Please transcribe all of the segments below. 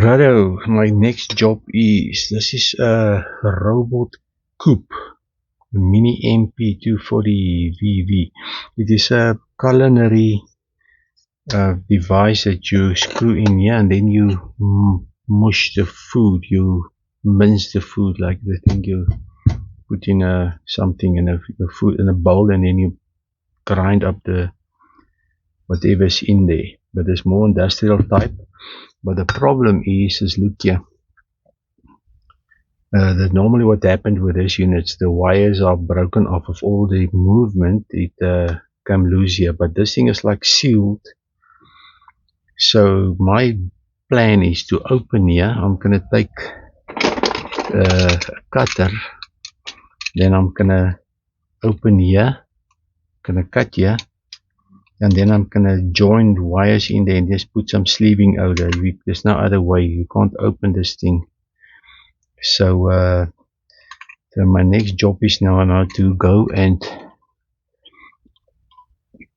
Righto, my next job is, this is a robot coupe, Mini MP240VV. It is a culinary device that you screw in here, and then you mush the food, you mince the food, like the thing you put in something in a food in a bowl, and then you grind up the whatever's in there. But it's more industrial type. But the problem is look here. That normally what happened with these units, the wires are broken off of all the movement. It come loose here, but this thing is like sealed. So my plan is to open here. I'm gonna take a cutter, then I'm gonna open here, gonna cut here, and then I'm gonna join the wires in there and just put some sleeving over there. There's no other way. You can't open this thing. So my next job is now to go and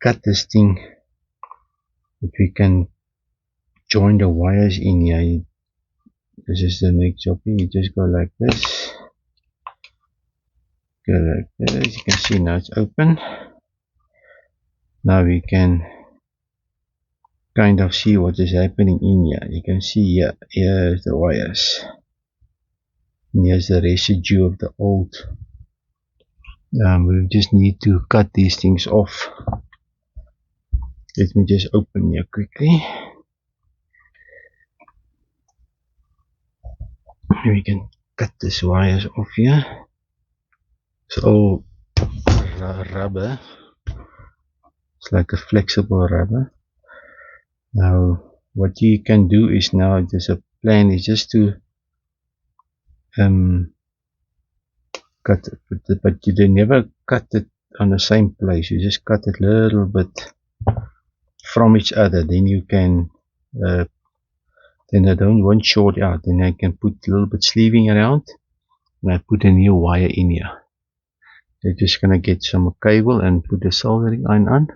cut this thing that we can join the wires in here. This is the next job. You just go like this, go like this. You can see now it's open. Now we can kind of see what is happening in here. You can see here's the wires, and here's the residue of the old. We just need to cut these things off. Let me just open here quickly. We can cut these wires off here. It's all rubber. It's like a flexible rubber. Now what you can do is, now there's a plan is just to cut it, but you never cut it on the same place. You just cut it a little bit from each other, then you can then I won't short out. Then I can put a little bit sleeving around, and I put a new wire in here. They're just gonna get some cable and put the soldering iron on.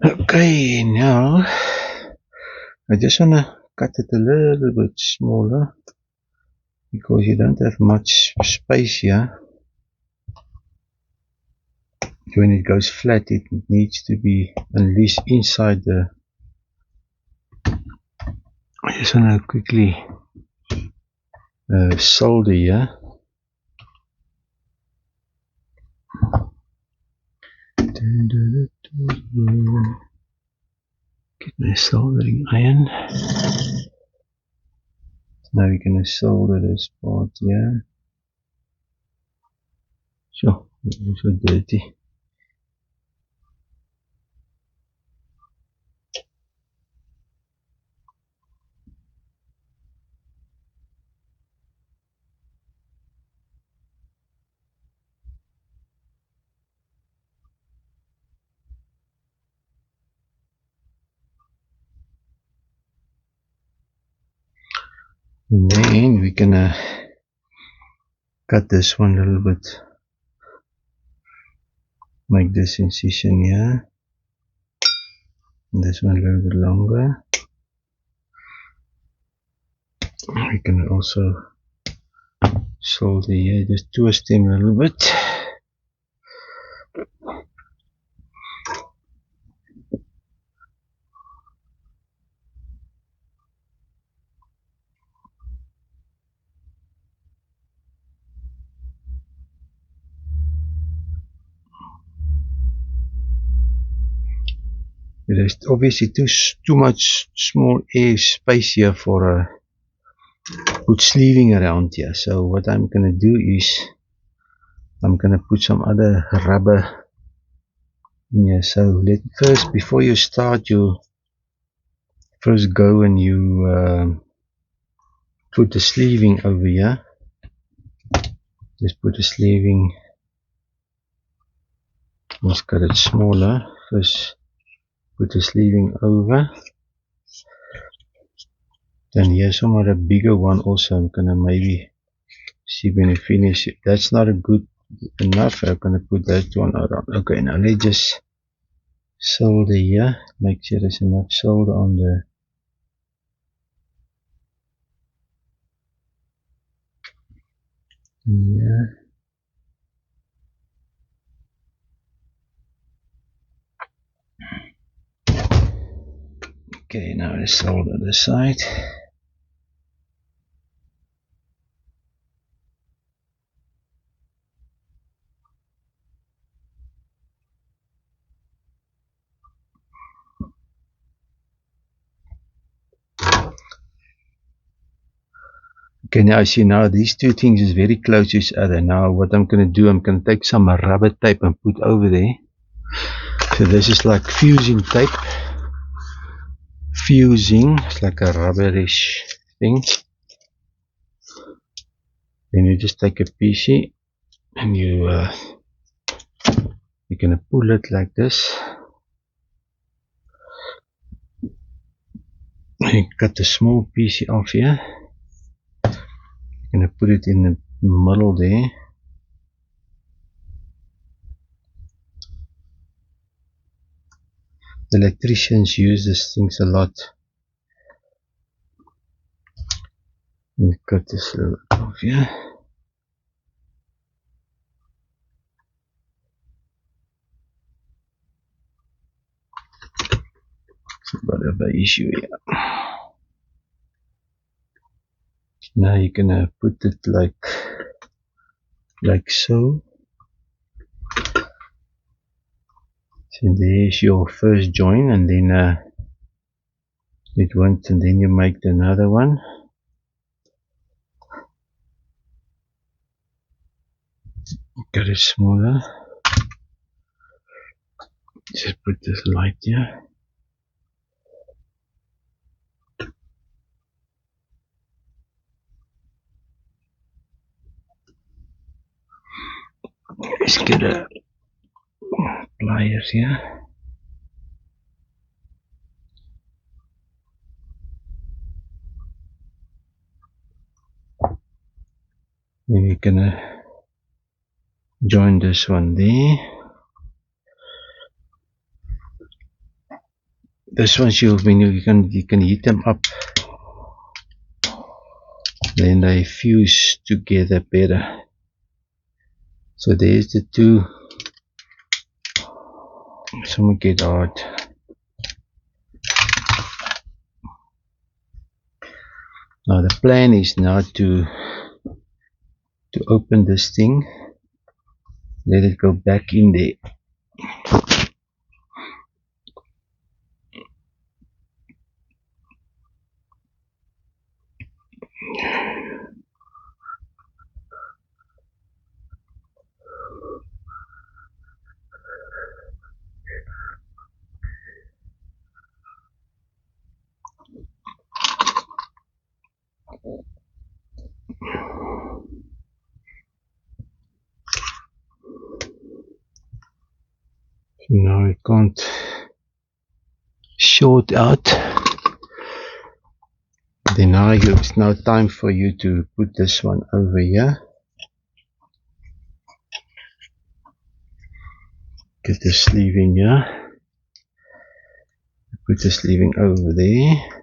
Okay, now I just wanna cut it a little bit smaller because you don't have much space here. When it goes flat, it needs to be unleashed inside the. I just want to quickly solder here. Get my soldering iron. Now we're going to solder this part here. Sure, it's so dirty. And then we're gonna cut this one a little bit, make this incision here, and this one a little bit longer. We can also solder here, just twist them a little bit. There's obviously too much small air space here for put sleeving around here. So what I'm gonna do is I'm gonna put some other rubber in here. So first, before you start, you first go and you put the sleeving over here. Just put the sleeving. Let's cut it smaller. First, put the sleeving over. Then here's some other bigger one also. I'm gonna maybe see when you finish it. That's not a good enough. I'm gonna put that one around. Okay, now let's just solder here. Make sure there's enough solder on the Yeah. Okay, now let's hold the other side. Okay, now see, now these two things is very close to each other. Now what I'm going to do, I'm going to take some rubber tape and put over there. So this is like fusing tape. Fusing, it's like a rubberish thing. Then you just take a piece and you're going to pull it like this. And you cut the small piece off here. You're going to put it in the middle there. The electricians use these things a lot. And cut this little off here. It's a bit of an issue here. Now you're gonna put it like so. So there's your first join, and then it went, and then you make another one. Got it smaller. Just put this light here. Let's get a pliers here. Then we're gonna join this one there. This one when you can heat them up, then they fuse together better. So there's the two. Someone get out. Now the plan is now to open this thing, let it go back in there. Now I can't short out. Then now it's now time for you to put this one over here. Get the sleeving here. Put the sleeving over there.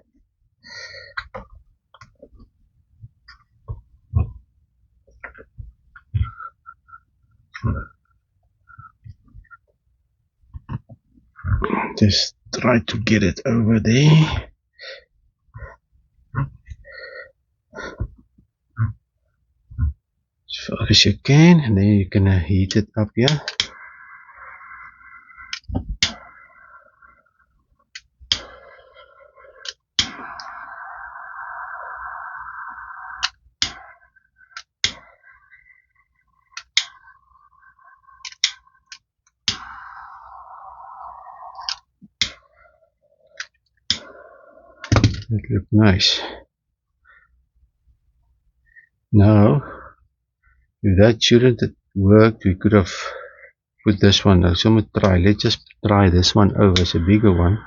Just try to get it over there. As far as you can, and then you're gonna heat it up here. It looks nice. Now, if that shouldn't have worked, we could have put this one. Now, so I'm gonna try. Let's just try this one over. It's a bigger one.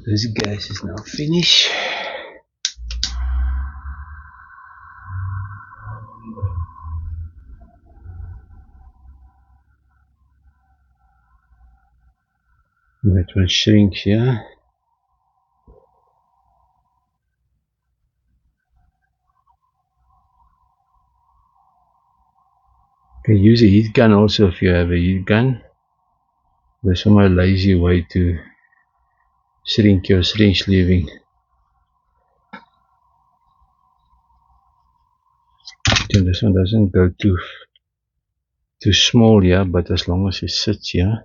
This gas is now finished. That one shrinks here. You can use a heat gun also if you have a heat gun. There's a lazy way to shrink your syringe sleeving. So this one doesn't go too small here, but as long as it sits here,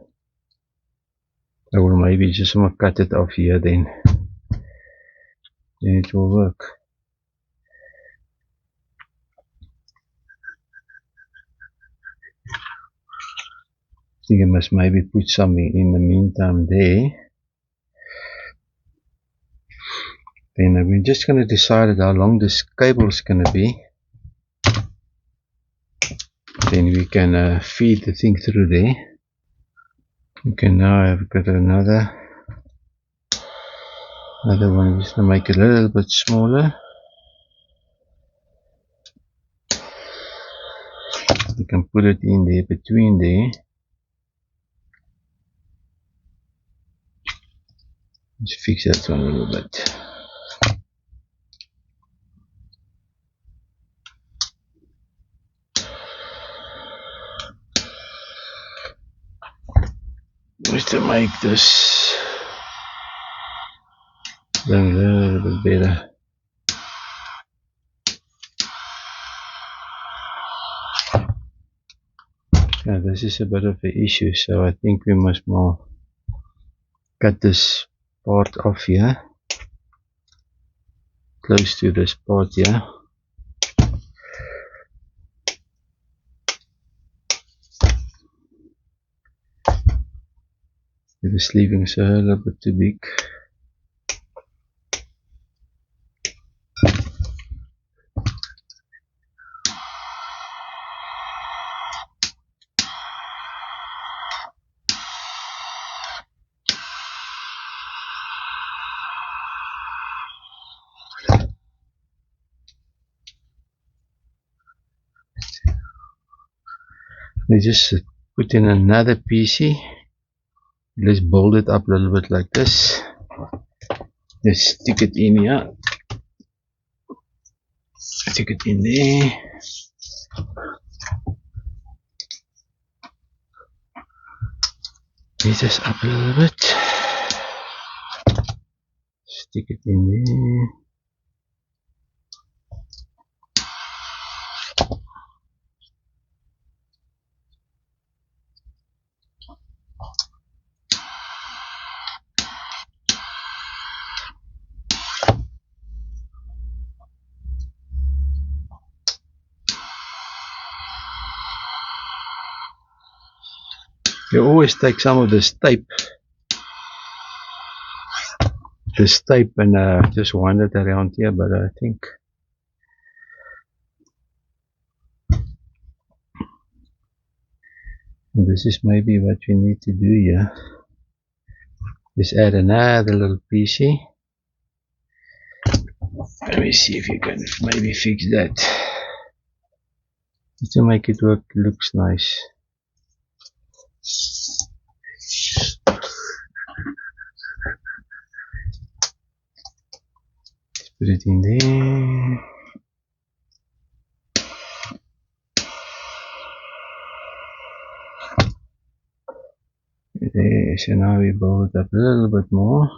I will maybe just cut it off here, then it will work. I think I must maybe put something in the meantime there. Then we're just going to decide how long this cable is going to be. Then we can feed the thing through there. Okay, now I've got another one. Just to make it a little bit smaller. You can put it in there, between there. Let's fix that one a little bit. Just to make this a little bit better. Now this is a bit of an issue, so I think we must more cut this part off here, close to this part here. The sleeving is a little bit too big. We just put in another PC. Let's build it up a little bit like this. Let's stick it in here. Stick it in there. Raise this up a little bit. Stick it in there. You always take some of this tape and just wind it around here, but I think this is maybe what we need to do here. Just add another little PC. Let me see if you can maybe fix that, just to make it work. Looks nice. Let's put it in there. There, so now we build it up a little bit more.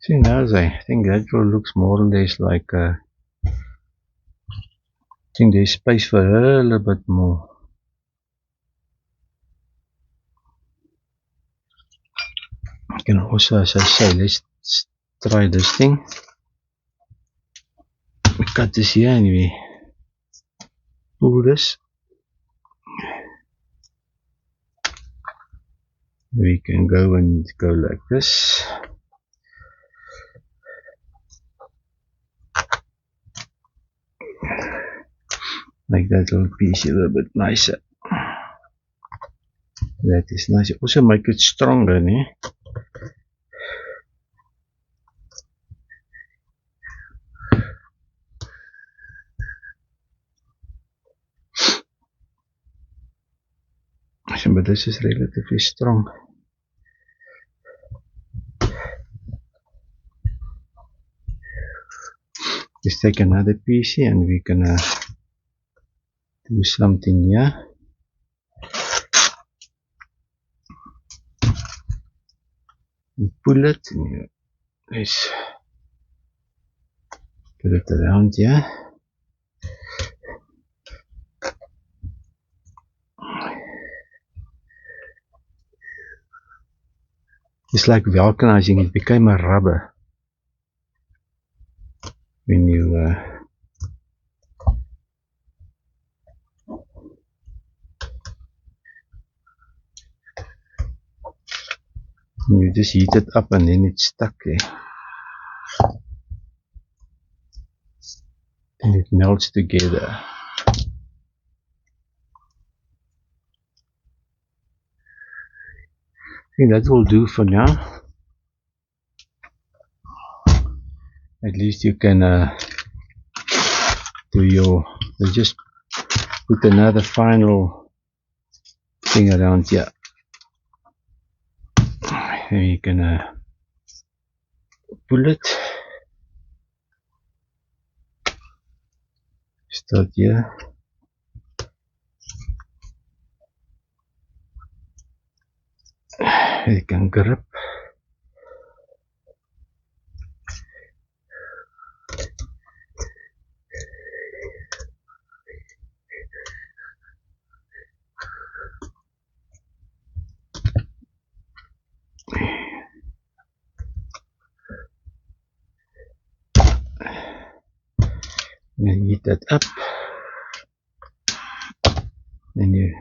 See, now I think that one looks more or less like I think there's space for a little bit more. You can also, as I say, let's try this thing. We cut this here and we pull this. We can go like this. Make that little piece a little bit nicer. That is nice. Also make it stronger, né? But this is relatively strong. Let's take another piece here and we're gonna do something here. You pull it and you let's put it around here. It's like vulcanizing. It became a rubber when you just heat it up and then it's stuck there. And it melts together. I think that will do for now. At least you can do your, just put another final thing around here. And you can pull it. Start here. You can grip. And heat that up. Then you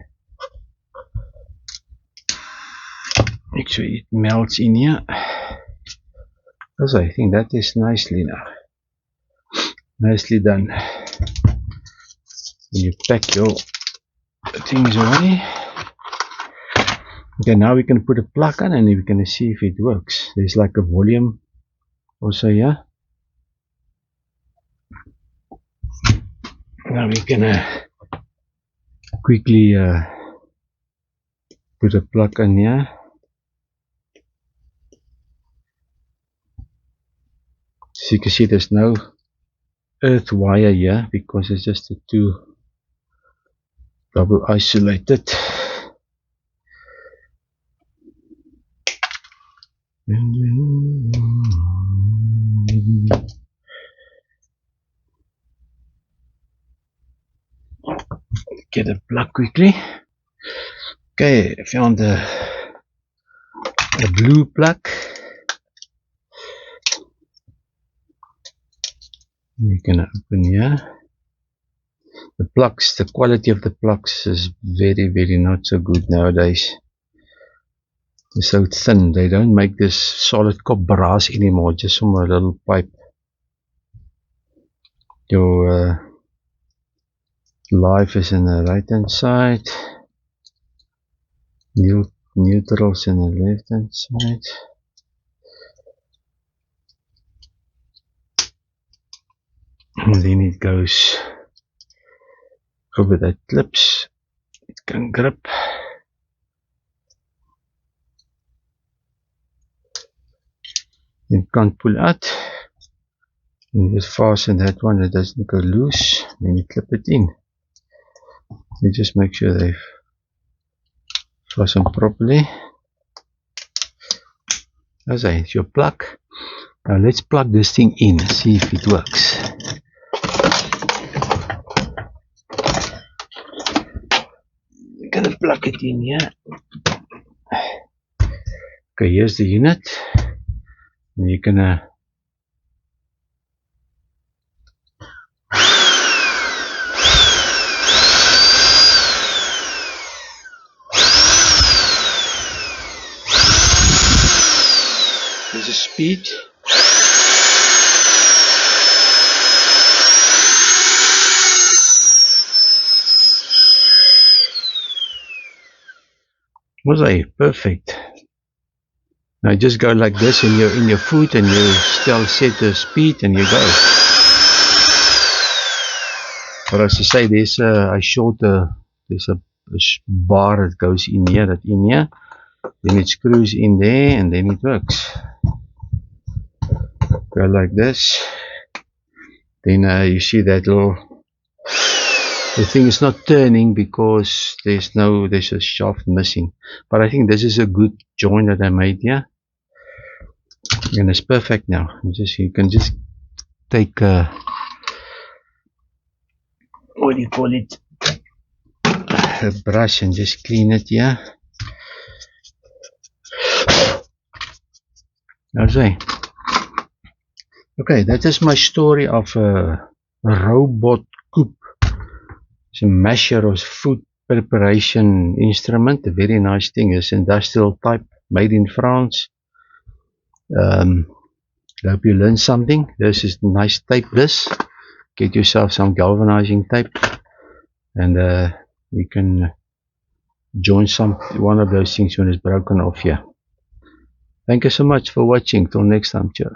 make sure it melts in here. Also, I think that is nicely now. Nicely done. When you pack your things away. Okay, now we can put a plug on and we're going to see if it works. There's like a volume also here. Now we're going to quickly put a plug on here. So you can see there's no earth wire here because it's just the two double isolated. Get a plug quickly. Okay, I found a blue plug. We're gonna open here. The plugs, the quality of the plugs is very not so good nowadays. They're so thin. They don't make this solid copper brass anymore, just from a little pipe. Your live is in the right hand side, neutrals in the left hand side. And then it goes over the clips. It can grip. You can't pull out. And you just fasten that one, it doesn't go loose. Then you clip it in. You just make sure they've fastened properly. Okay, it's your plug. Now let's plug this thing in, see if it works. I'm gonna plug it in here. Okay, here's the unit. And you're gonna there's a speed. Was I perfect? Now just go like this in your foot, and you still set the speed and you go. But as I say, there's a shorter, there's a bar that goes in here, then it screws in there, and then it works. Go like this. Then you see that little, the thing is not turning because there's a shaft missing. But I think this is a good joint that I made here, and it's perfect now. You can just take what do you call it, a brush, and just clean it here. Okay, that is my story of a robot coop. It's a masher or food preparation instrument. A very nice thing. It's industrial type, made in France. I hope you learned something. This is nice tape. Get yourself some galvanizing tape, and you can join one of those things when it's broken off here. Thank you so much for watching. Till next time. Cheers.